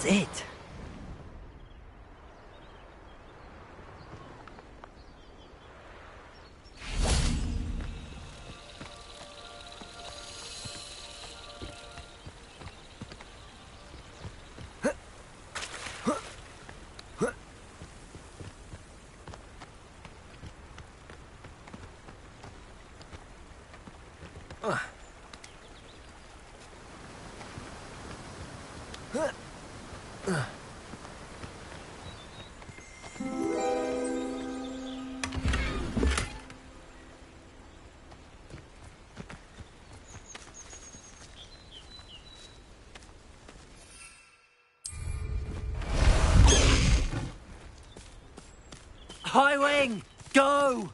That's it. High wing, go!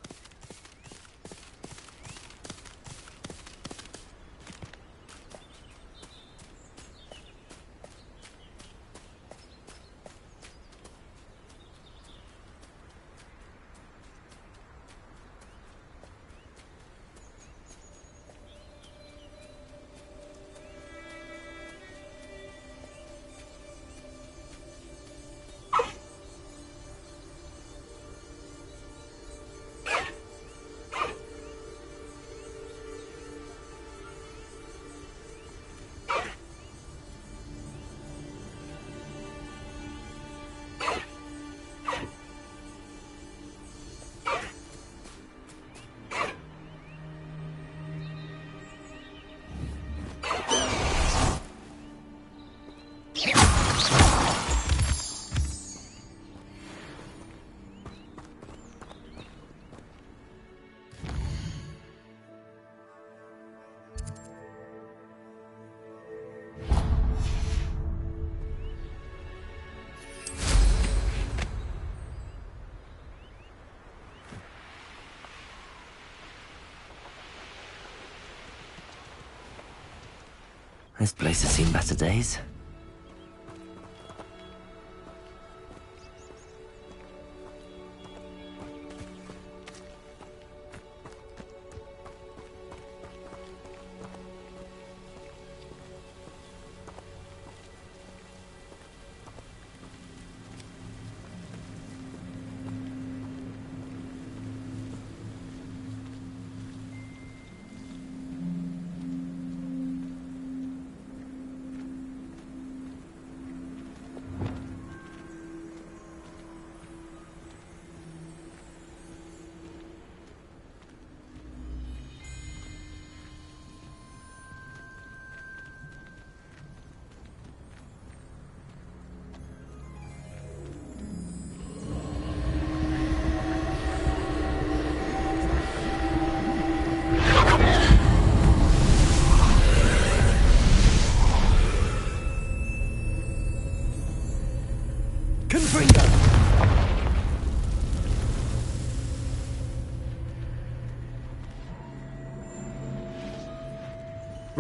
This place has seen better days.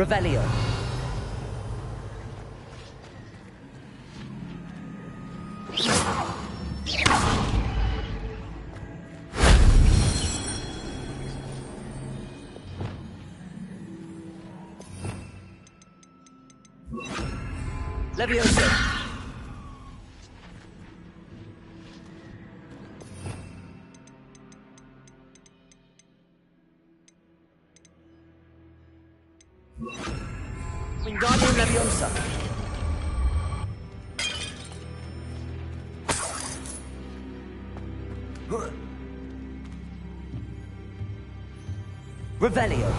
Revelio. Leviosa. Wingardium Leviosa. Revelio.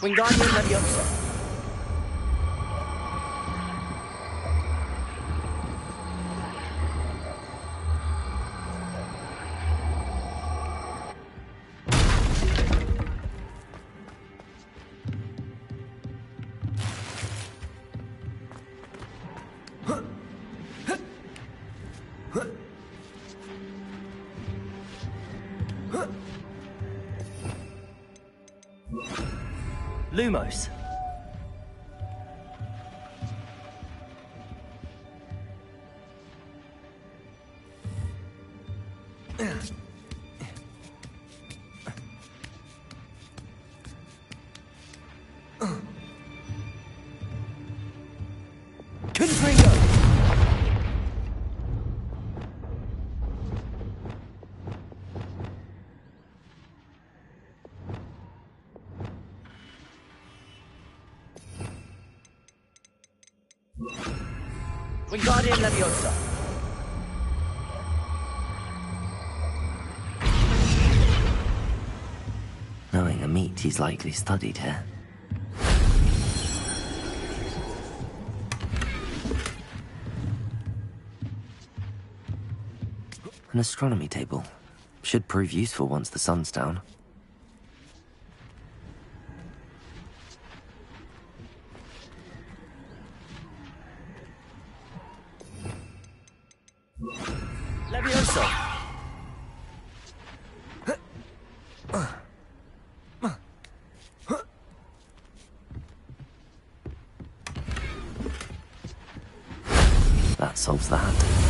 Wingardium Leviosa. Lumos. Wingardium Leviosa. Knowing a meat he's likely studied here. An astronomy table. Should prove useful once the sun's down. Leviosa. That solves that.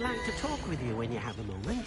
would like to talk with you when you have a moment.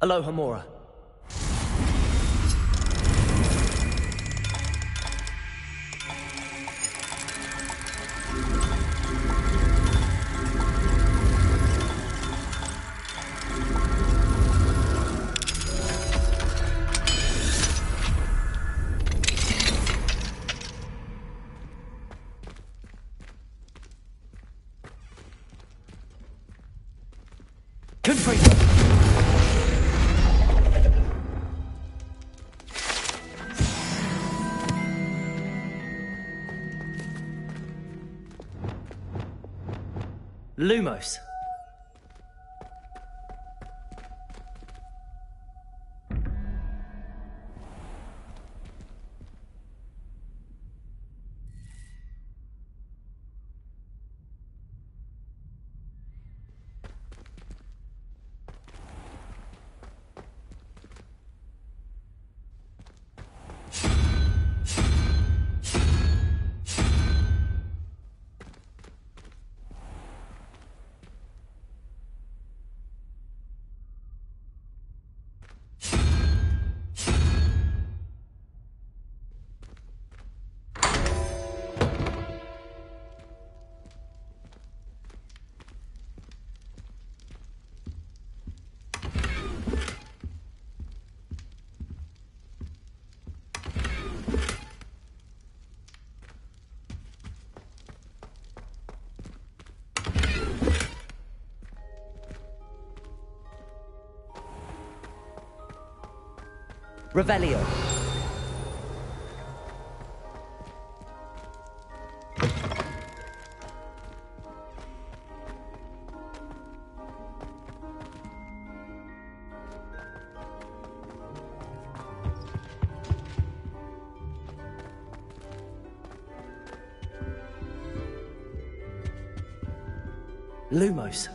Aloha Mora. Good for you. Lumos. Revelio. Lumos.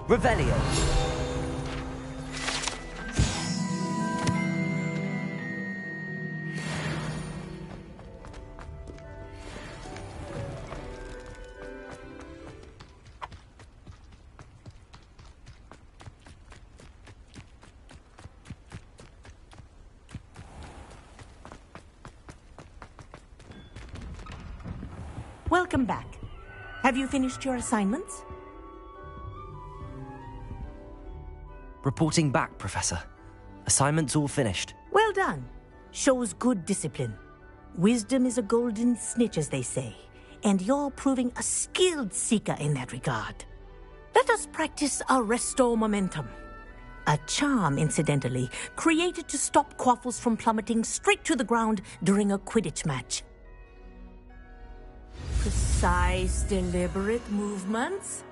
Revelio. Welcome back. Have you finished your assignments? Reporting back, Professor. Assignments all finished. Well done. Shows good discipline. Wisdom is a golden snitch, as they say, and you're proving a skilled seeker in that regard. Let us practice Arresto Momentum. A charm, incidentally, created to stop quaffles from plummeting straight to the ground during a Quidditch match. Precise, deliberate movements.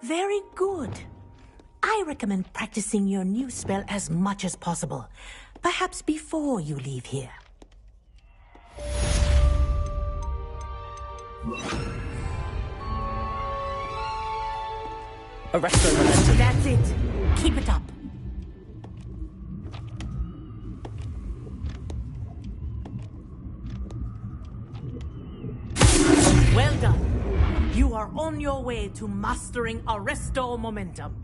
Very good. I recommend practicing your new spell as much as possible, perhaps before you leave here. Arresto Momentum. That's it. Keep it up. Well done. You are on your way to mastering Arresto Momentum.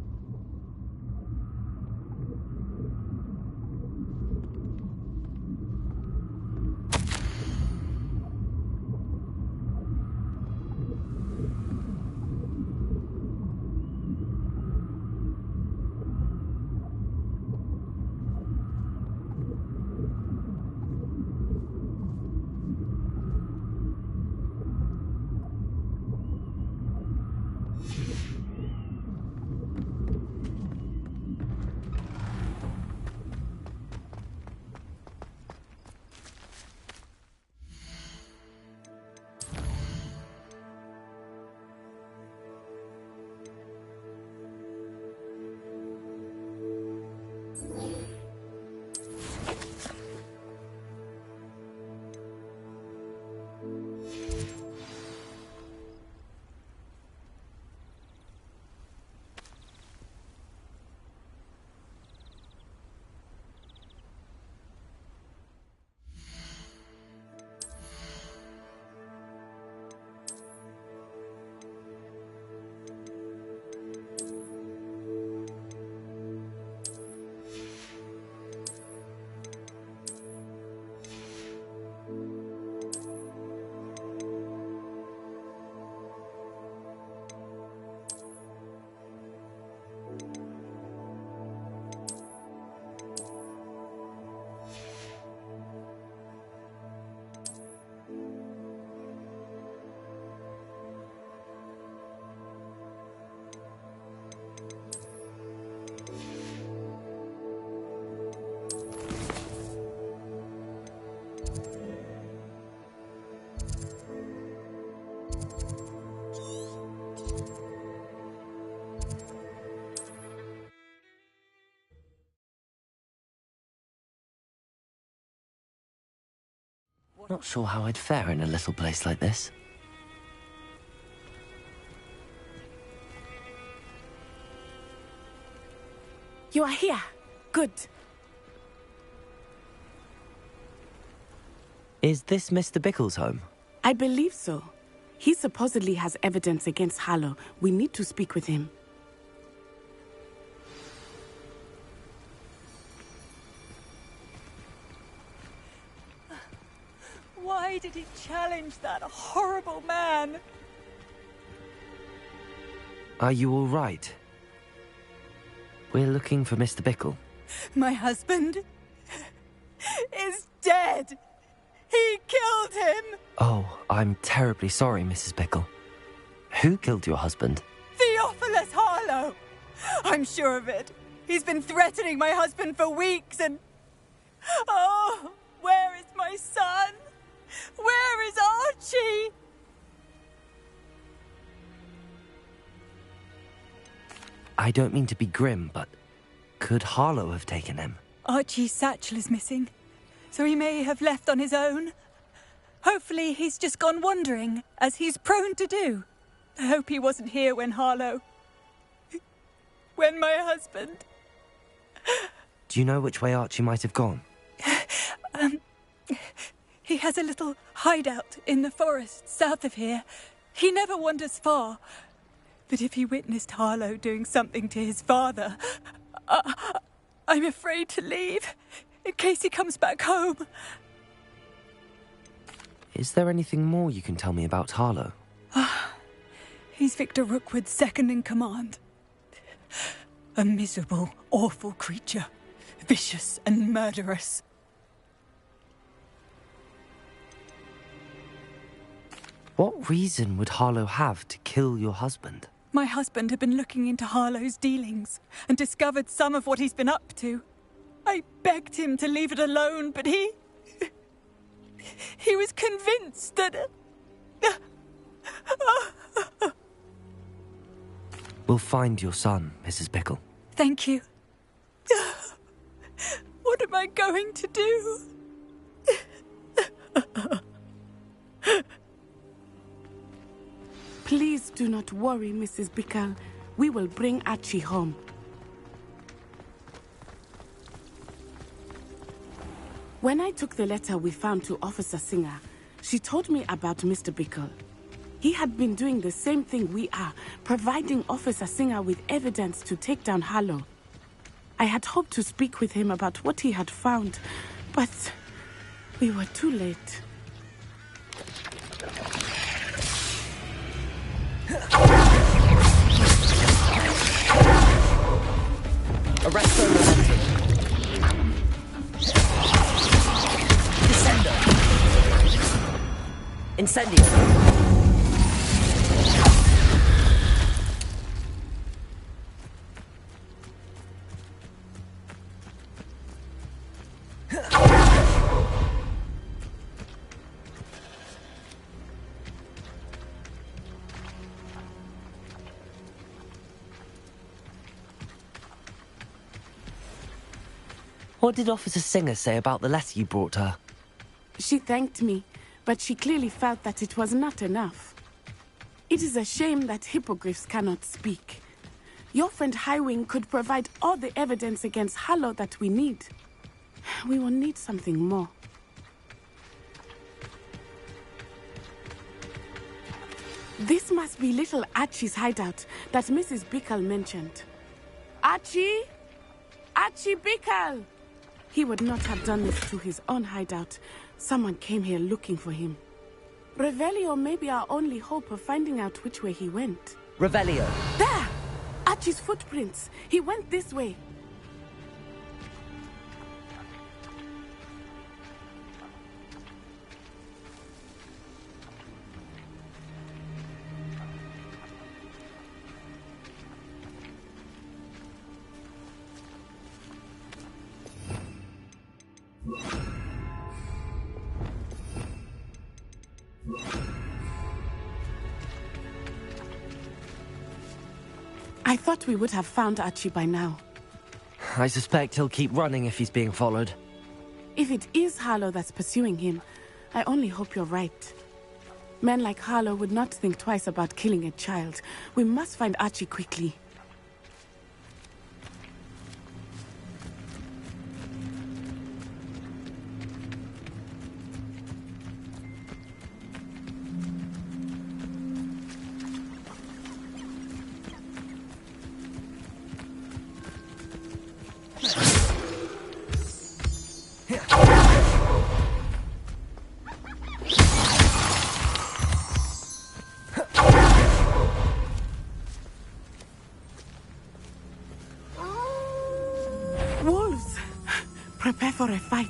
Not sure how I'd fare in a little place like this. You are here. Good. Is this Mr. Bickle's home? I believe so. He supposedly has evidence against Harlow. We need to speak with him. Why did he challenge that horrible man? Are you all right? We're looking for Mr. Bickle. My husband is dead. He killed him. Oh, I'm terribly sorry, Mrs. Bickle. Who killed your husband? Theophilus Harlow. I'm sure of it. He's been threatening my husband for weeks and... Oh, where is my son? Where is Archie? I don't mean to be grim, but could Harlow have taken him? Archie's satchel is missing, so he may have left on his own. Hopefully he's just gone wandering, as he's prone to do. I hope he wasn't here when when my husband... Do you know which way Archie might have gone? He has a little hideout in the forest south of here. He never wanders far. But if he witnessed Harlow doing something to his father, I'm afraid to leave, in case he comes back home. Is there anything more you can tell me about Harlow? He's Victor Rookwood's second in command. A miserable, awful creature. Vicious and murderous. What reason would Harlow have to kill your husband? My husband had been looking into Harlow's dealings and discovered some of what he's been up to. I begged him to leave it alone, but he was convinced that... We'll find your son, Mrs. Bickle. Thank you. What am I going to do? Please do not worry, Mrs. Bickle. We will bring Archie home. When I took the letter we found to Officer Singer, she told me about Mr. Bickle. He had been doing the same thing we are, providing Officer Singer with evidence to take down Harlow. I had hoped to speak with him about what he had found, but we were too late. Arresto momentum. Descendo. Incendio. What did Officer Singer say about the letter you brought her? She thanked me, but she clearly felt that it was not enough. It is a shame that hippogriffs cannot speak. Your friend Highwing could provide all the evidence against Harlow that we need. We will need something more. This must be little Archie's hideout that Mrs. Bickle mentioned. Archie? Archie Bickle! He would not have done this to his own hideout. Someone came here looking for him. Revelio may be our only hope of finding out which way he went. Revelio. There! Archie's footprints. He went this way. I thought we would have found Archie by now. I suspect he'll keep running if he's being followed. If it is Harlow that's pursuing him, I only hope you're right. Men like Harlow would not think twice about killing a child. We must find Archie quickly. Wolves! Prepare for a fight.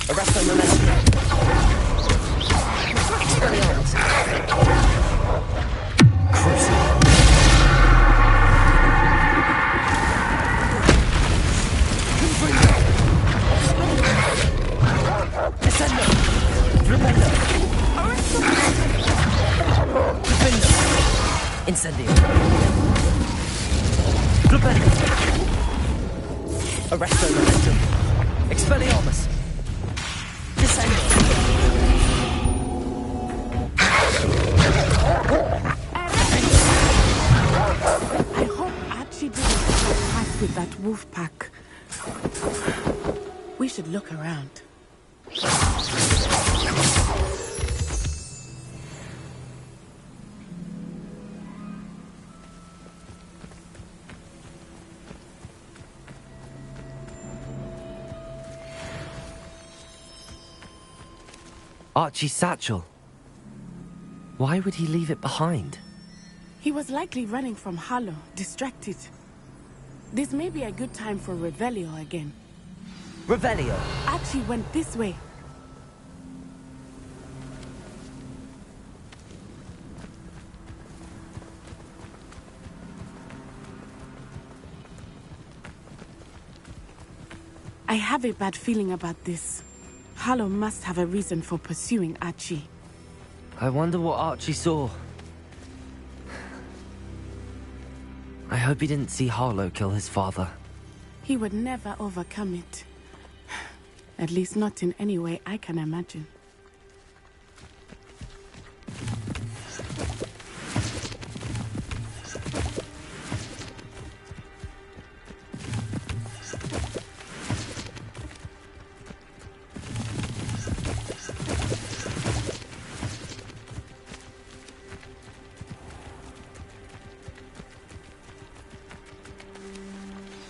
Arresto momentum. Expelliarmus. Crucible. Incendio. Flipendo. Arresto momentum. Expelliarmus. Descendo. I hope Archie didn't fight with that wolf pack. We should look around. Archie's satchel. Why would he leave it behind? He was likely running from Harlow, distracted. This may be a good time for Revelio again. Revelio. Archie went this way. I have a bad feeling about this. Harlow must have a reason for pursuing Archie. I wonder what Archie saw. I hope he didn't see Harlow kill his father. He would never overcome it. At least not in any way I can imagine.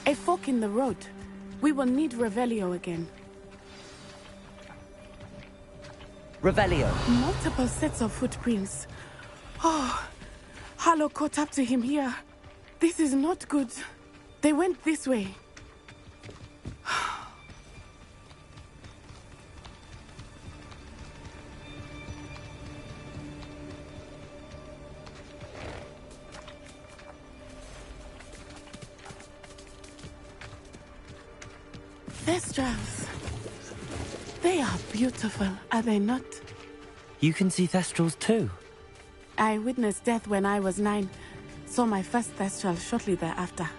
A fork in the road. We will need Revelio again. Revelio. Multiple sets of footprints. Oh, Harlow caught up to him here. This is not good. They went this way. Thestrals. They are beautiful, are they not? You can see Thestrals too. I witnessed death when I was 9. Saw my first Thestral shortly thereafter.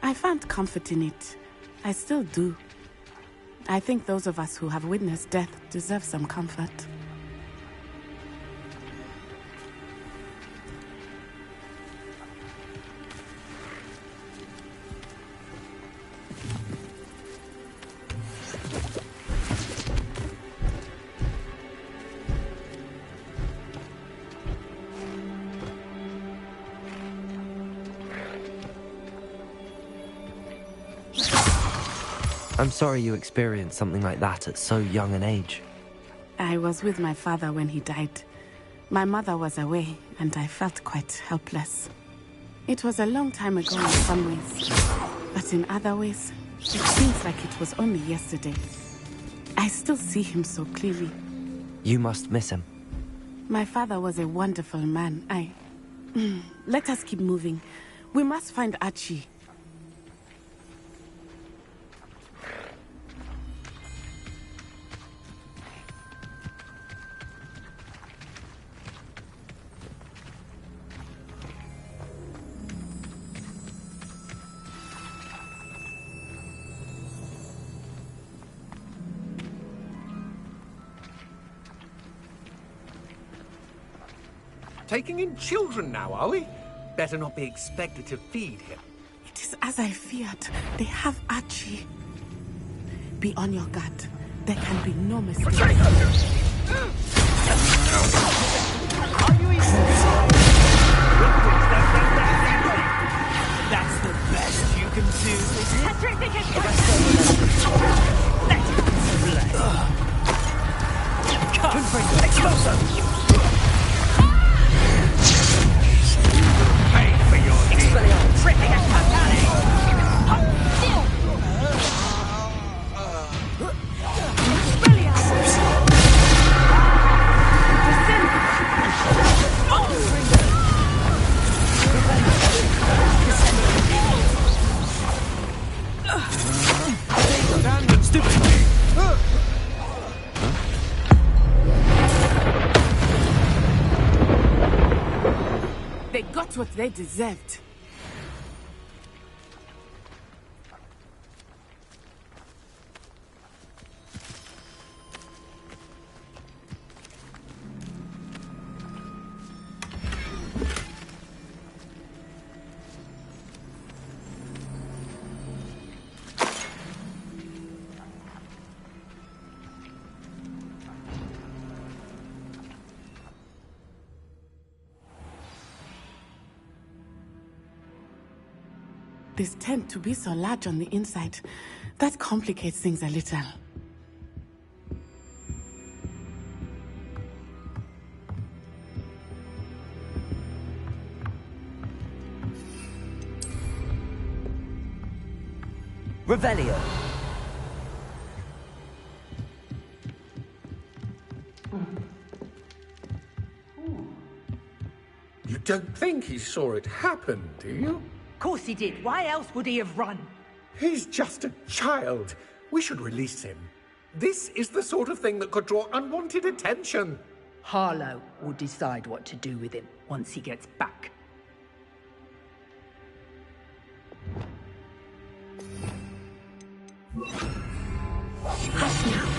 I found comfort in it. I still do. I think those of us who have witnessed death deserve some comfort. I'm sorry you experienced something like that at so young an age. I was with my father when he died. My mother was away, and I felt quite helpless. It was a long time ago in some ways, but in other ways, it seems like it was only yesterday. I still see him so clearly. You must miss him. My father was a wonderful man. Let us keep moving. We must find Archie. Taking in children now, are we? Better not be expected to feed him. It is as I feared. They have Archie. Be on your guard. There can be no mistake. Are you That's the best you can do. Explosion! Pay for your deeds. Tripping at They got what they deserved. This tent to be so large on the inside, that complicates things a little. Revelio. You don't think he saw it happen, do you? Of course he did. Why else would he have run? He's just a child. We should release him. This is the sort of thing that could draw unwanted attention. Harlow will decide what to do with him once he gets back. Hush now.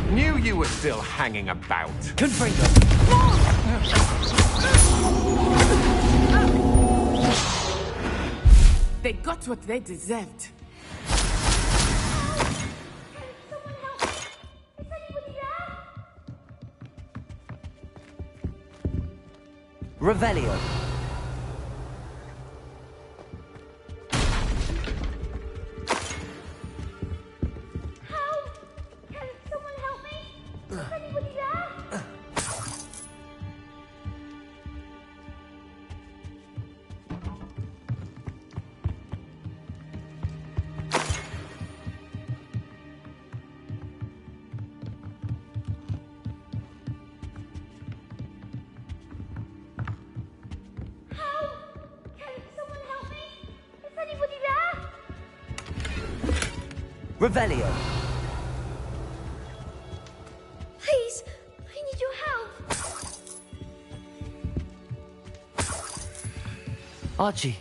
Knew you were still hanging about. Confringo. They got what they deserved. Revelio. Revelio. Please, I need your help. Archie.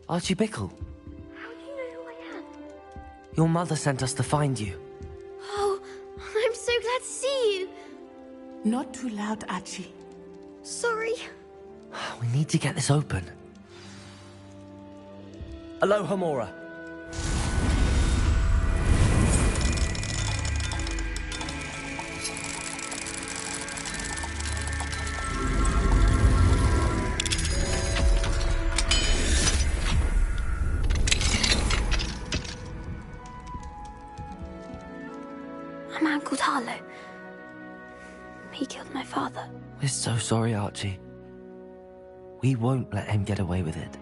Archie Bickle. How do you know who I am? Your mother sent us to find you. Oh, I'm so glad to see you. Not too loud, Archie. Sorry. We need to get this open. Aloha Mora. A man called Harlow. he killed my father. We're so sorry, Archie. We won't let him get away with it.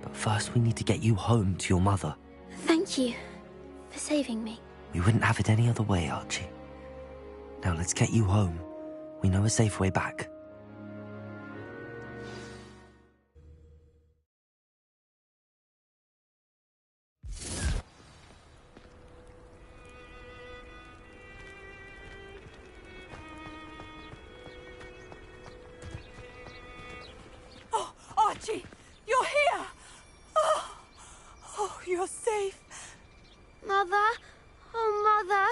But first we need to get you home to your mother. Thank you for saving me. We wouldn't have it any other way, Archie. Now let's get you home. We know a safe way back. Oh, Archie, you're here! Oh, you're safe. Mother? Oh, Mother!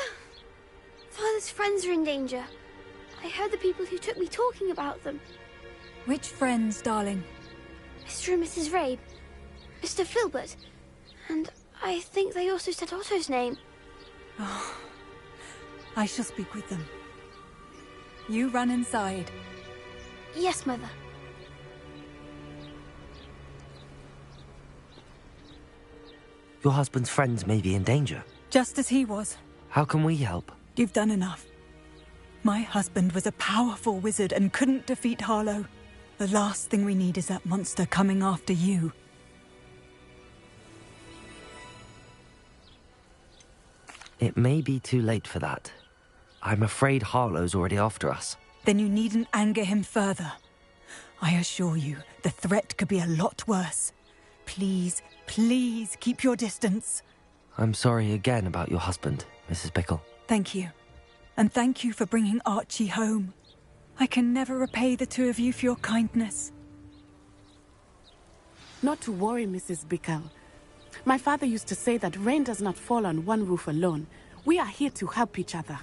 Father's friends are in danger. I heard the people who took me talking about them. Which friends, darling? Mr. and Mrs. Rabe, Mr. Filbert, and I think they also said Otto's name. Oh, I shall speak with them. You run inside. Yes, Mother. Your husband's friends may be in danger. Just as he was. How can we help? You've done enough. My husband was a powerful wizard and couldn't defeat Harlow. The last thing we need is that monster coming after you. It may be too late for that. I'm afraid Harlow's already after us. Then you needn't anger him further. I assure you, the threat could be a lot worse. Please, please keep your distance. I'm sorry again about your husband, Mrs. Bickle. Thank you. And thank you for bringing Archie home. I can never repay the two of you for your kindness. Not to worry, Mrs. Bickle. My father used to say that rain does not fall on one roof alone. We are here to help each other.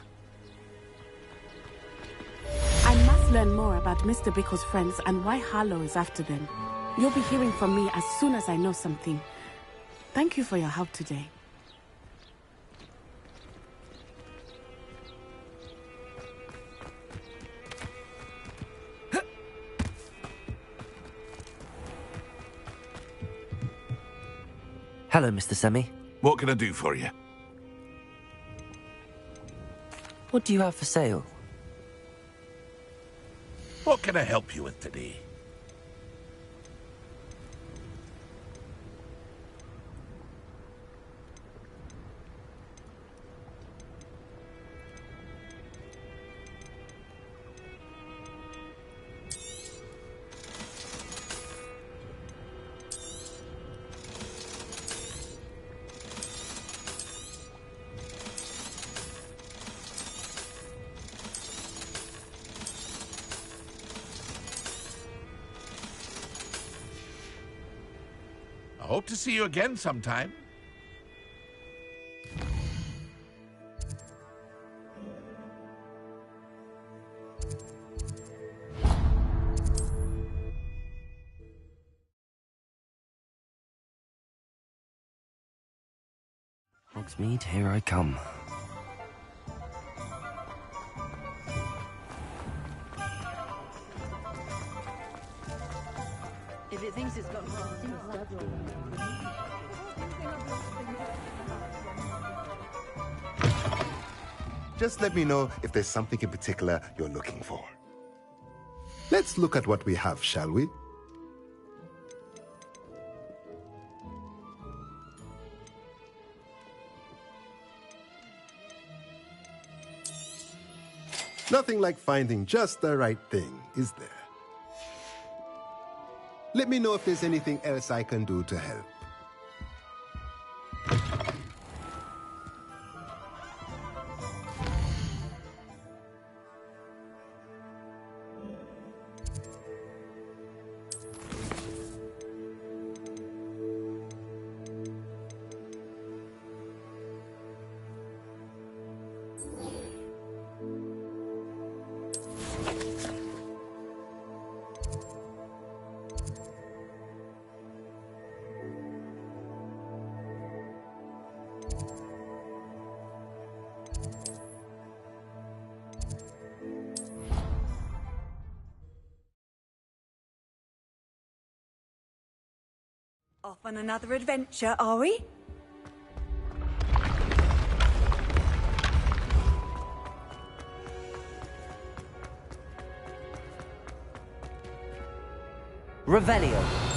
I must learn more about Mr. Bickle's friends and why Harlow is after them. You'll be hearing from me as soon as I know something. Thank you for your help today. Hello, Mr. Semi. What can I do for you? What do you have for sale? What can I help you with today? I hope to see you again sometime. Hogsmeade, here I come. If it thinks it's got Just let me know if there's something in particular you're looking for. Let's look at what we have, shall we? Nothing like finding just the right thing, is there? Let me know if there's anything else I can do to help. Off on another adventure, are we? Revelio.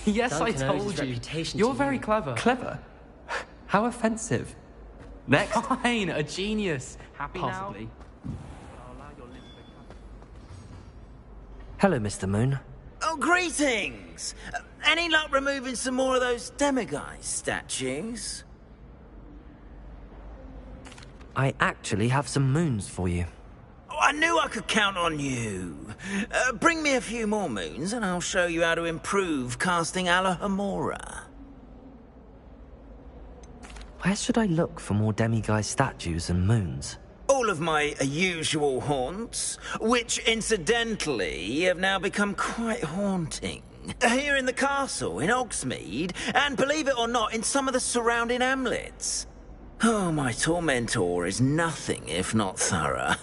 Yes, I Duncan owes told his you. reputation You're to very you. clever. Clever? How offensive. Next. Fine, a genius. Happy Possibly. now? Hello, Mr. Moon. Oh, greetings! Any luck removing some more of those demiguise statues? I actually have some moons for you. Oh, I knew I could count on you. Bring me a few more moons and I'll show you how to improve casting Alohomora. Where should I look for more demiguise statues and moons? All of my usual haunts, which incidentally have now become quite haunting. Here in the castle, in Hogsmeade, and believe it or not, in some of the surrounding hamlets. Oh, my tormentor is nothing if not thorough.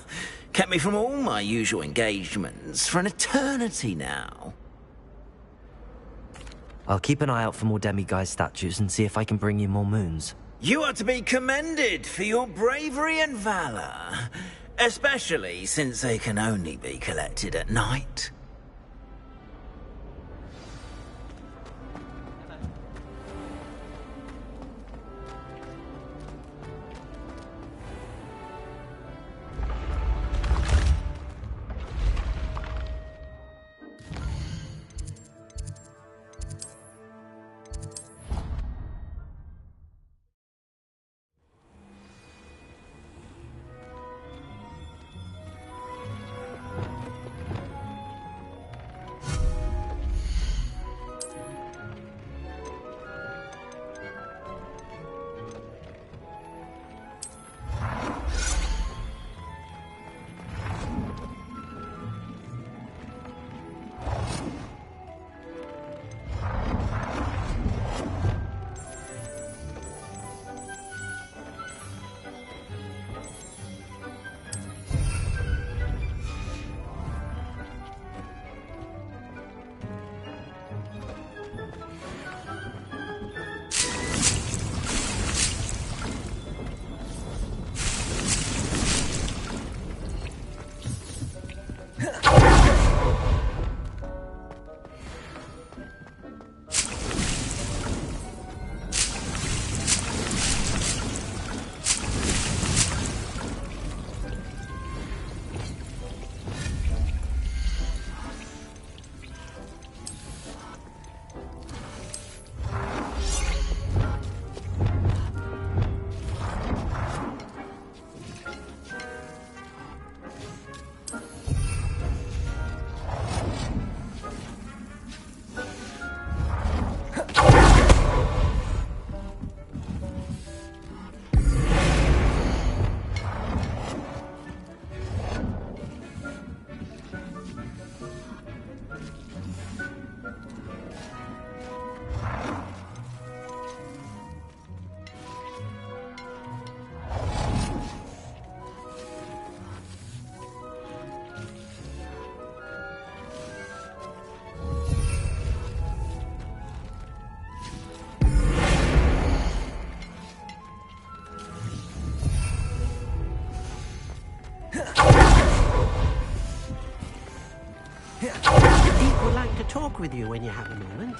Kept me from all my usual engagements for an eternity now. I'll keep an eye out for more demiguise statues and see if I can bring you more moons. You are to be commended for your bravery and valor, especially since they can only be collected at night. talk with you when you have a moment.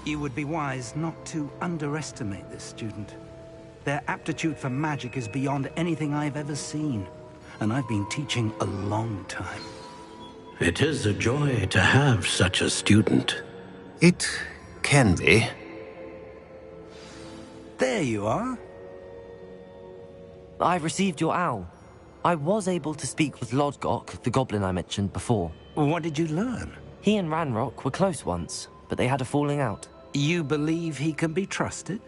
You would be wise not to underestimate this student. Their aptitude for magic is beyond anything I've ever seen, and I've been teaching a long time. It is a joy to have such a student. It can be. There you are. I received your owl. I was able to speak with Lodgok, the goblin I mentioned before. What did you learn? He and Ranrock were close once, but they had a falling out. You believe he can be trusted?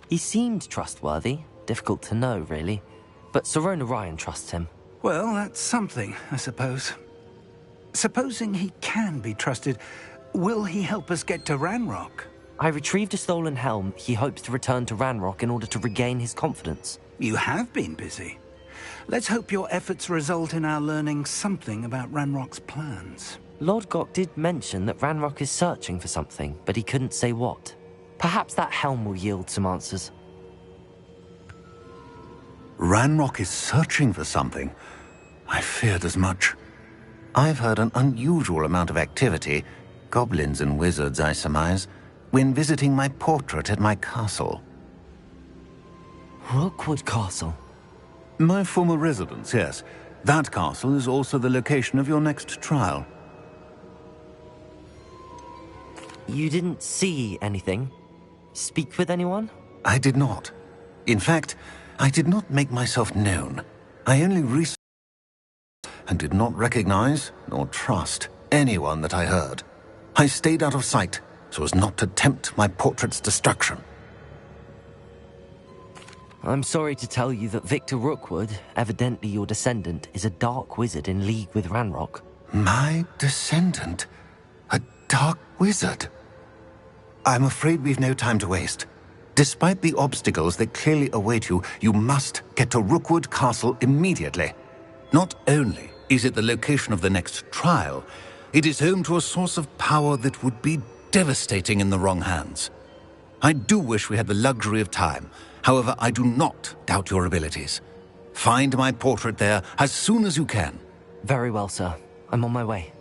He seemed trustworthy. Difficult to know, really. But Sirona Ryan trusts him. Well, that's something, I suppose. Supposing he can be trusted, will he help us get to Ranrock? I retrieved a stolen helm. He hopes to return to Ranrock in order to regain his confidence. You have been busy. Let's hope your efforts result in our learning something about Ranrock's plans. Lodgok did mention that Ranrock is searching for something, but he couldn't say what. Perhaps that helm will yield some answers. Ranrock is searching for something? I feared as much. I've heard an unusual amount of activity, goblins and wizards, I surmise, when visiting my portrait at my castle. Rookwood Castle? My former residence, yes. That castle is also the location of your next trial. You didn't see anything? Speak with anyone? I did not. In fact, I did not make myself known. I only researched and did not recognize nor trust anyone that I heard. I stayed out of sight, so as not to tempt my portrait's destruction. I'm sorry to tell you that Victor Rookwood, evidently your descendant, is a dark wizard in league with Ranrock. My descendant? A dark wizard? I'm afraid we've no time to waste. Despite the obstacles that clearly await you, you must get to Rookwood Castle immediately. Not only is it the location of the next trial, it is home to a source of power that would be devastating in the wrong hands. I do wish we had the luxury of time. However, I do not doubt your abilities. Find my portrait there as soon as you can. Very well, sir. I'm on my way.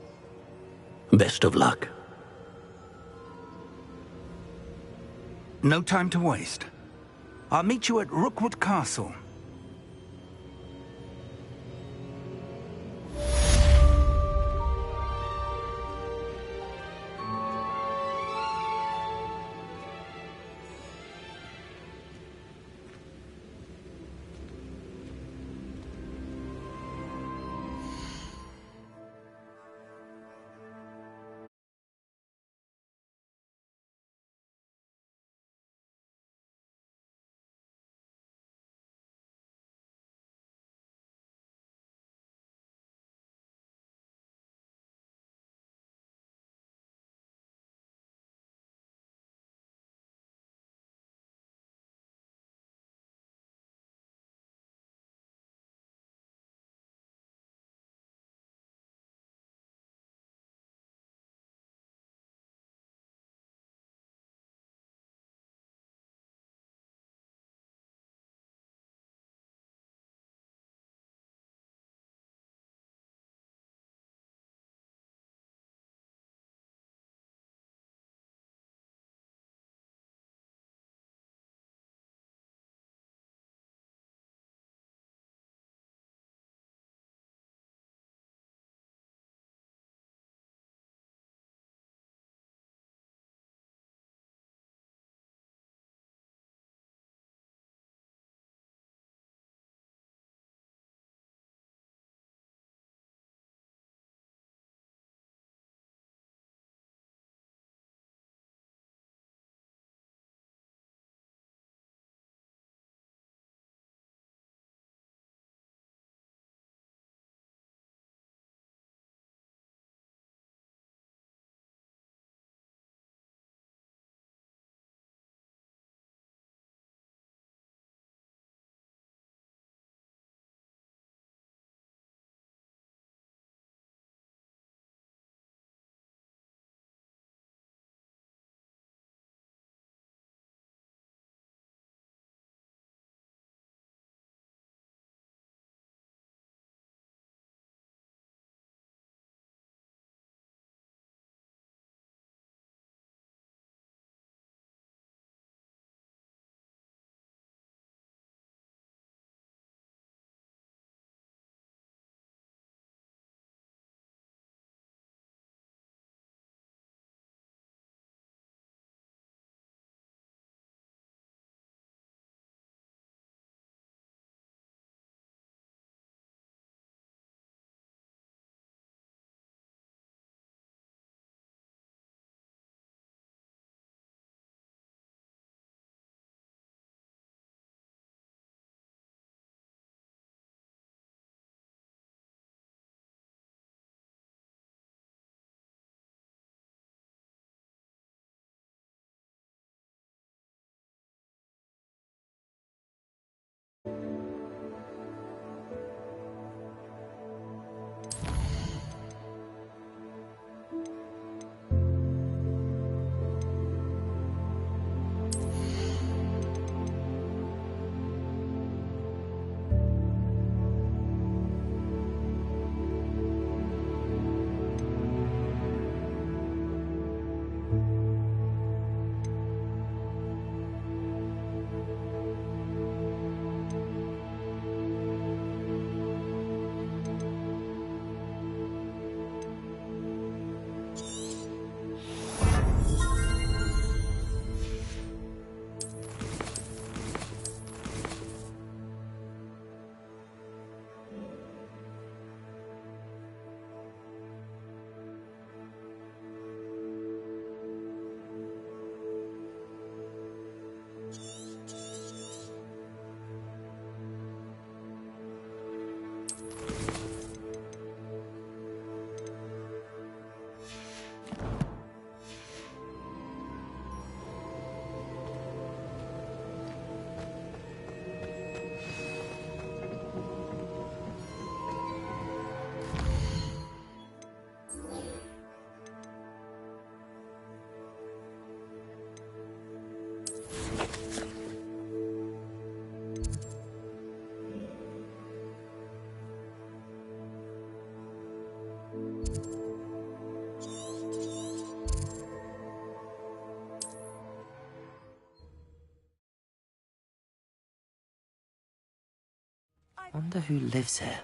Best of luck. No time to waste. I'll meet you at Rookwood Castle. Wonder who lives here.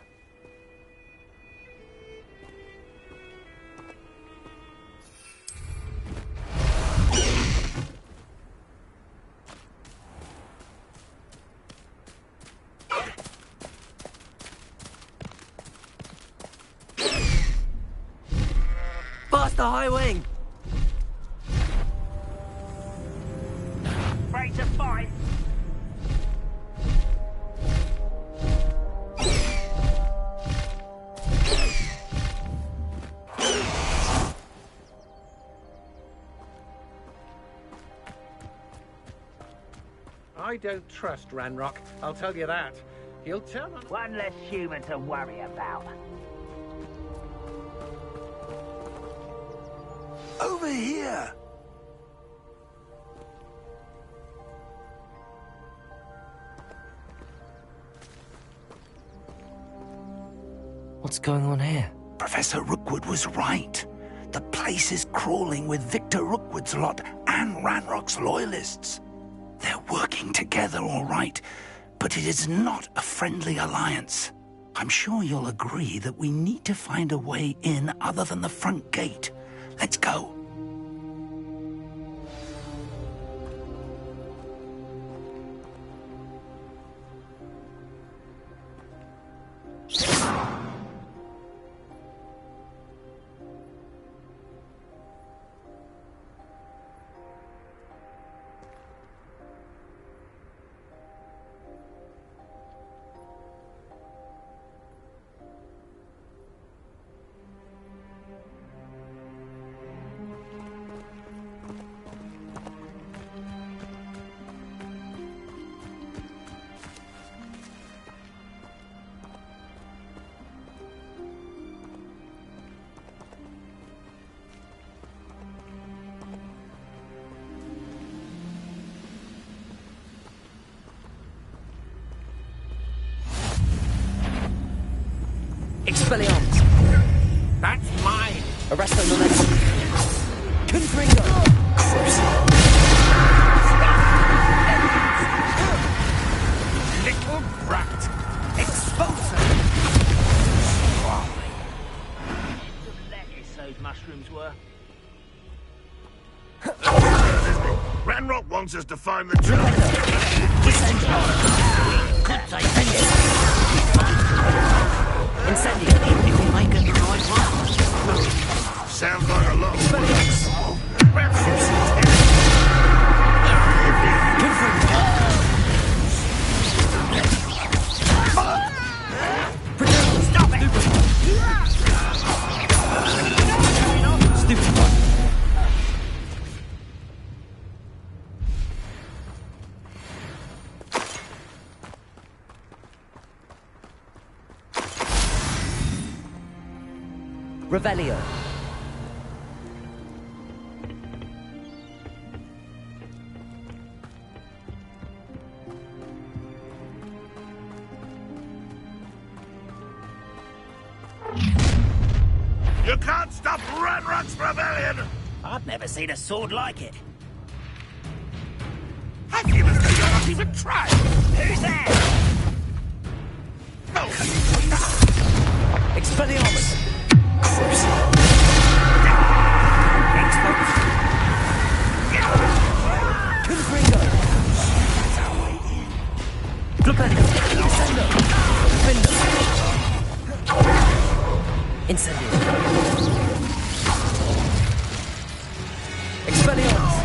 Past the high wing! Ready to fight! I don't trust Ranrock, I'll tell you that. He'll turn on... One less human to worry about. Over here! What's going on here? Professor Rookwood was right. The place is crawling with Victor Rookwood's lot and Ranrock's loyalists. They're working together, all right, but it is not a friendly alliance. I'm sure you'll agree that we need to find a way in other than the front gate. Let's go. Expelliarmus! That's mine! Arresto momentum! Confringo! Little brat! Expulsor! Lettuce those mushrooms were. Ranrock wants us to find the child. Could say Incendio! if you make it the right one. Sounds like a lot of Stop it! Stupid one! Revelio. You can't stop Ranrock's rebellion! I've never seen a sword like it. Have you, Mr. You're not even trying! Who's there? No! Expelliarmus! Confringo! Flippendo! Descendo! Findo! Incendio! Expelliarmus!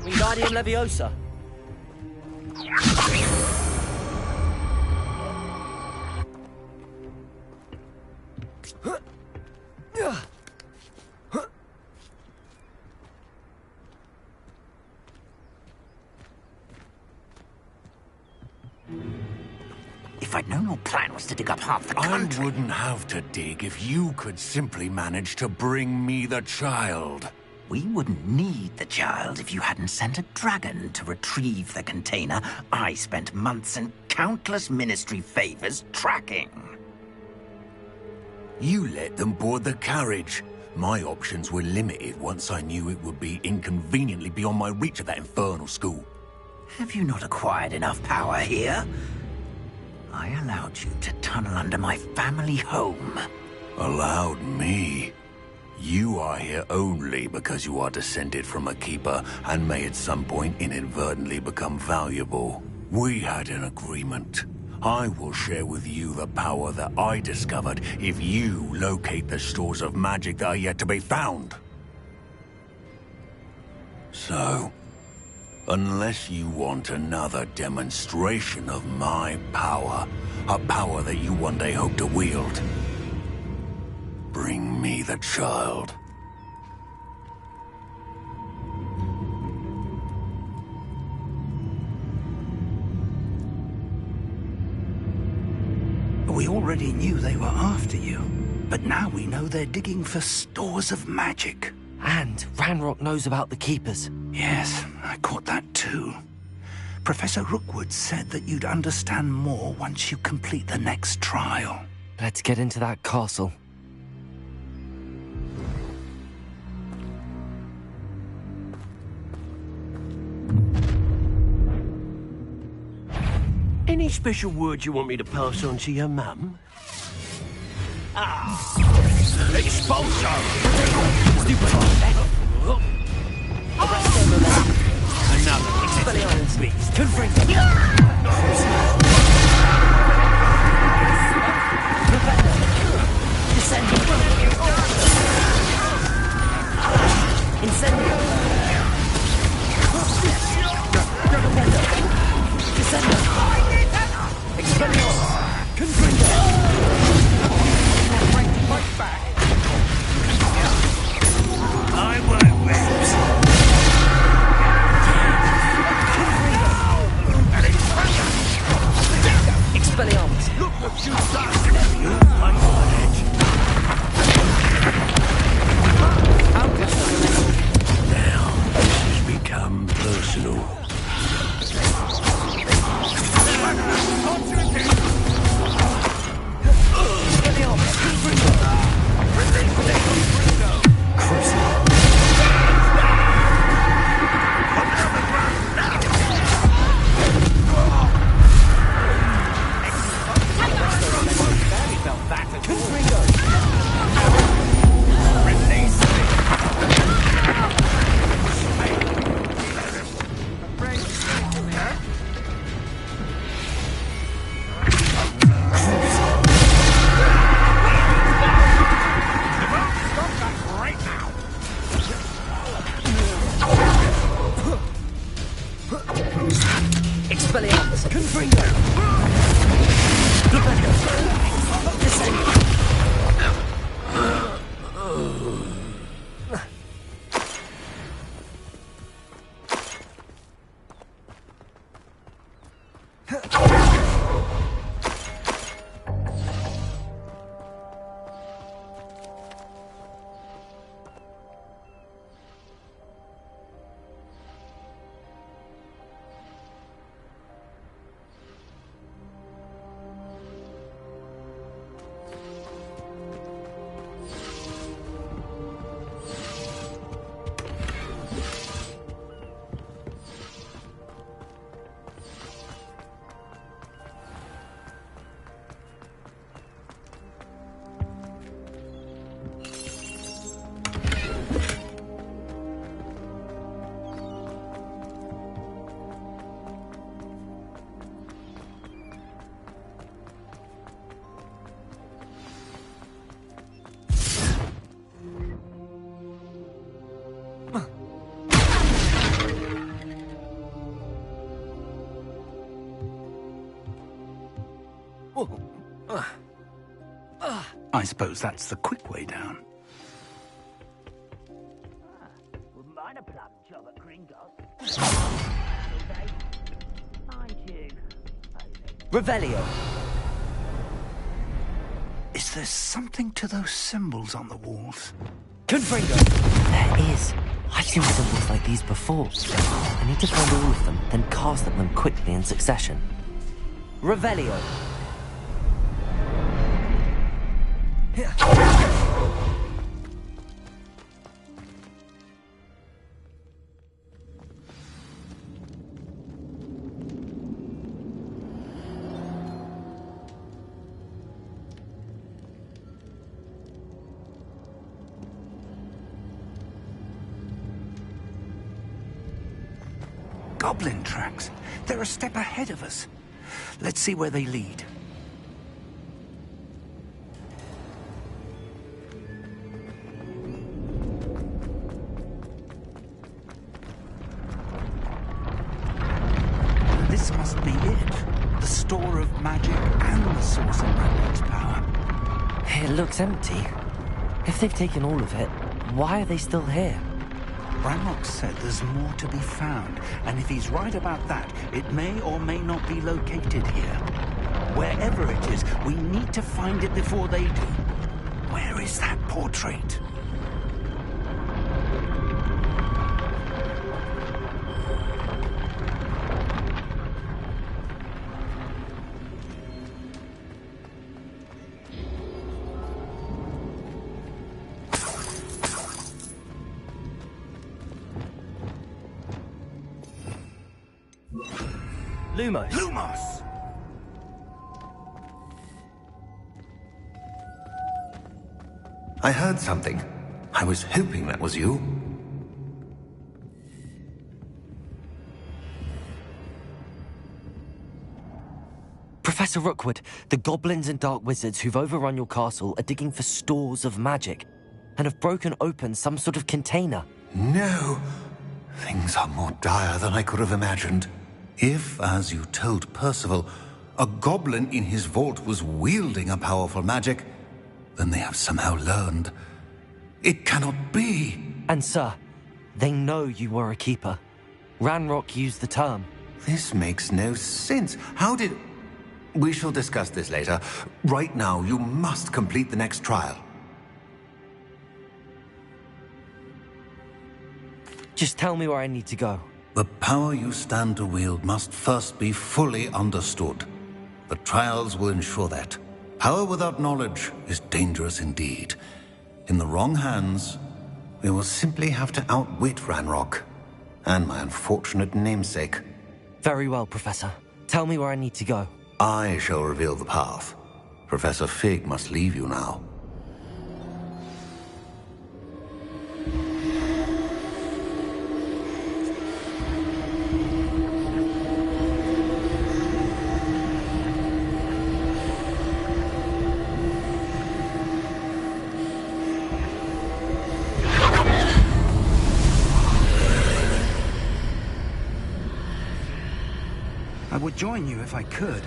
Wingardium Leviosa. If I'd known your plan was to dig up half the country... I wouldn't have to dig if you could simply manage to bring me the child. We wouldn't need the child if you hadn't sent a dragon to retrieve the container I spent months and countless ministry favors tracking. You let them board the carriage. My options were limited once I knew it would be inconveniently beyond my reach at that infernal school. Have you not acquired enough power here? I allowed you to tunnel under my family home. Allowed me? You are here only because you are descended from a keeper and may at some point inadvertently become valuable. We had an agreement. I will share with you the power that I discovered if you locate the stores of magic that are yet to be found. So, unless you want another demonstration of my power, a power that you one day hope to wield, bring me the child. We already knew they were after you, but now we know they're digging for stores of magic. And Ranrock knows about the Keepers. Yes, I caught that too. Professor Rookwood said that you'd understand more once you complete the next trial. Let's get into that castle. Any special words you want me to pass on to your mum? Expulso! Another Expelliarmus. beast. Incendio. Descendo. Expelliarmus. Confringo. Fight back. I won't lose. Expelliarmus. Look what you've done. I'm on edge. Now, this has become personal. Expelliarmus. Confringo. Defendo. Descendo. I suppose that's the quick way down. Wouldn't mind a plum job at Gringotts. Mind you. Revelio. Is there something to those symbols on the walls? Confringo. There is. I've seen symbols like these before. I need to find all of them, then cast them quickly in succession. Revelio. Goblin tracks. They're a step ahead of us. Let's see where they lead. This must be it. The store of magic and the source of Ranrock's power. It looks empty. If they've taken all of it, why are they still here? Ranrock said there's more to be found, and if he's right about that, it may or may not be located here. Wherever it is, we need to find it before they do. Where is that portrait? Lumos. Lumos! I heard something. I was hoping that was you. Professor Rookwood, the goblins and dark wizards who've overrun your castle are digging for stores of magic and have broken open some sort of container. No. Things are more dire than I could have imagined. If, as you told Percival, a goblin in his vault was wielding a powerful magic, then they have somehow learned. It cannot be. And sir, they know you were a keeper. Ranrock used the term. This makes no sense. How did... We shall discuss this later. Right now, you must complete the next trial. Just tell me where I need to go. The power you stand to wield must first be fully understood. The trials will ensure that. Power without knowledge is dangerous indeed. In the wrong hands, we will simply have to outwit Ranrock and my unfortunate namesake. Very well, Professor. Tell me where I need to go. I shall reveal the path. Professor Fig must leave you now. I would join you if I could.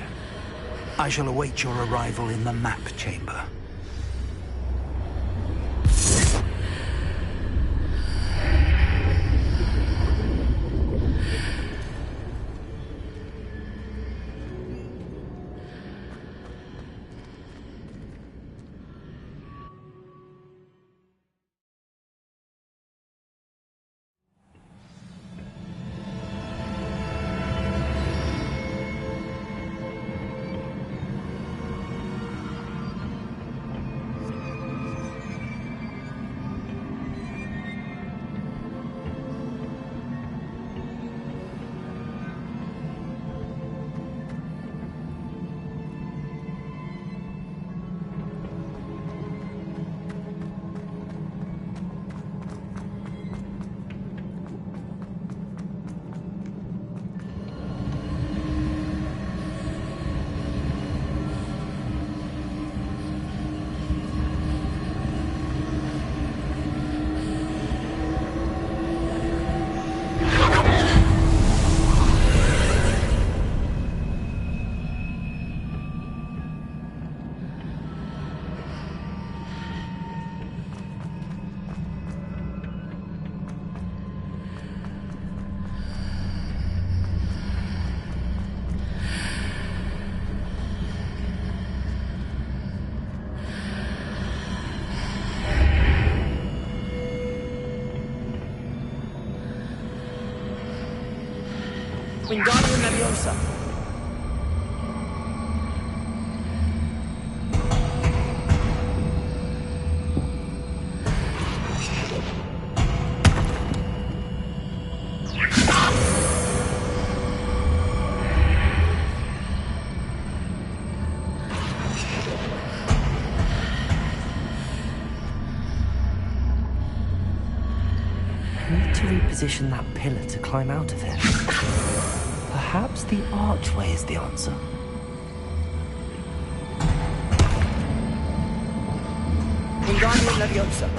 I shall await your arrival in the map chamber. Wingardium Leviosa. Reposition that pillar to climb out of it. Perhaps the archway is the answer. Wingardium Leviosa.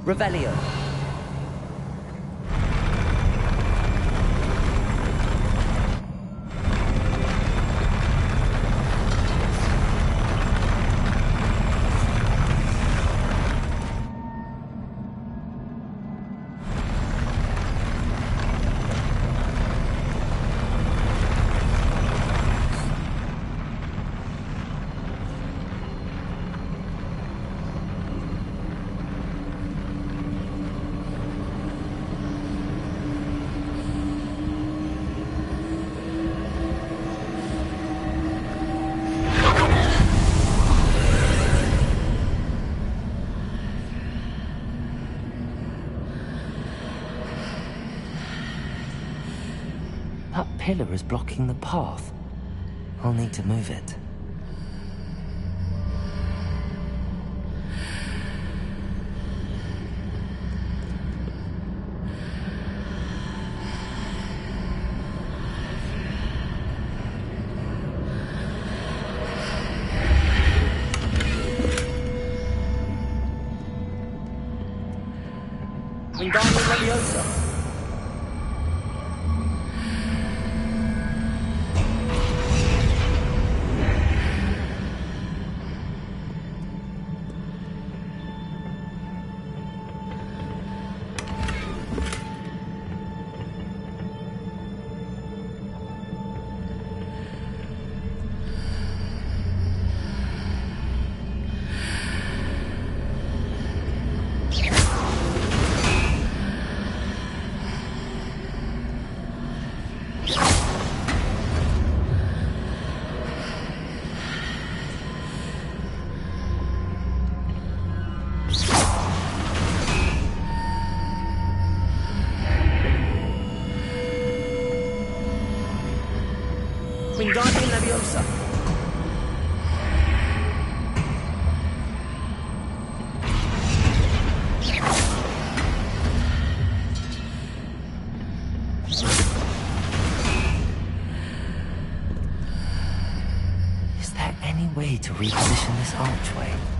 Revelio. That pillar is blocking the path. I'll need to move it. Wingardium Leviosa. Wingardium Leviosa. Is there any way to reposition this archway?